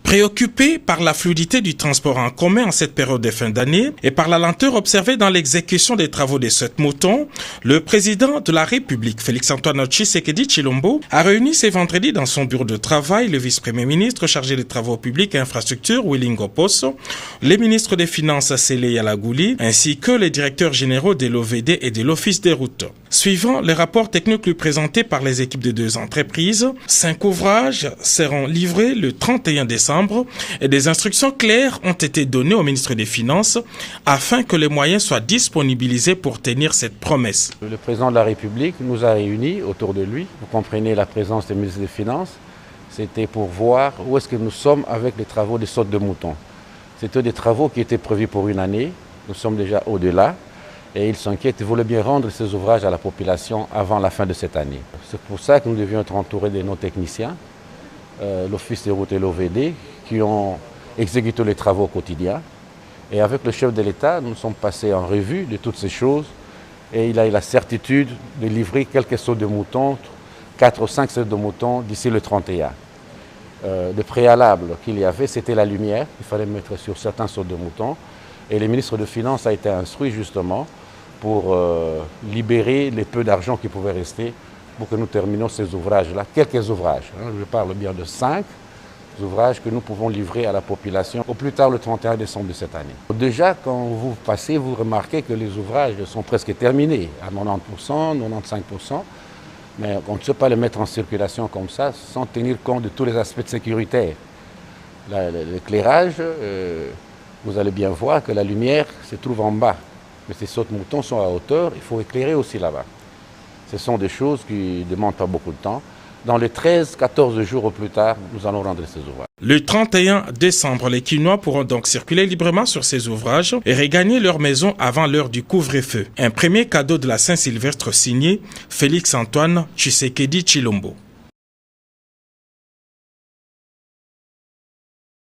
Préoccupé par la fluidité du transport en commun en cette période de fin d'année et par la lenteur observée dans l'exécution des travaux des 7 moutons, le président de la République, Félix-Antoine Tshisekedi Tshilombo, a réuni ce vendredi dans son bureau de travail le vice-premier ministre chargé des travaux publics et infrastructures, Willy Ngoposo, les ministres des Finances, Sélé Yalagouli, ainsi que les directeurs généraux de l'OVD et de l'Office des routes. Suivant les rapports techniques lui présentés par les équipes des 2 entreprises, 5 ouvrages seront livrés le 31 décembre et des instructions claires ont été données au ministre des Finances afin que les moyens soient disponibilisés pour tenir cette promesse. Le président de la République nous a réunis autour de lui. Vous comprenez la présence des ministres des Finances. C'était pour voir où est-ce que nous sommes avec les travaux des sautes de moutons. C'était des travaux qui étaient prévus pour une année. Nous sommes déjà au-delà. Et il s'inquiète, il voulait bien rendre ces ouvrages à la population avant la fin de cette année. C'est pour ça que nous devions être entourés de nos techniciens, l'Office des routes et l'OVD, qui ont exécuté les travaux au quotidien. Et avec le chef de l'État, nous sommes passés en revue de toutes ces choses. Et il a eu la certitude de livrer quelques sauts de moutons, 4 ou 5 sauts de moutons d'ici le 31. Le préalable qu'il y avait, c'était la lumière. Il fallait mettre sur certains sauts de moutons. Et le ministre des Finances a été instruit justement pour libérer les peu d'argent qui pouvait rester pour que nous terminions ces ouvrages-là. Quelques ouvrages, je parle bien de 5 ouvrages que nous pouvons livrer à la population au plus tard le 31 décembre de cette année. Déjà, quand vous passez, vous remarquez que les ouvrages sont presque terminés, à 90%, 95%, mais on ne peut pas les mettre en circulation comme ça sans tenir compte de tous les aspects sécuritaires. L'éclairage, vous allez bien voir que la lumière se trouve en bas, mais ces sauts de moutons sont à hauteur, il faut éclairer aussi là-bas. Ce sont des choses qui ne demandent pas beaucoup de temps. Dans les 13-14 jours au plus tard, nous allons rendre ces ouvrages. Le 31 décembre, les Kinois pourront donc circuler librement sur ces ouvrages et regagner leur maison avant l'heure du couvre-feu. Un premier cadeau de la Saint-Sylvestre signé Félix-Antoine Tshisekedi Tshilombo.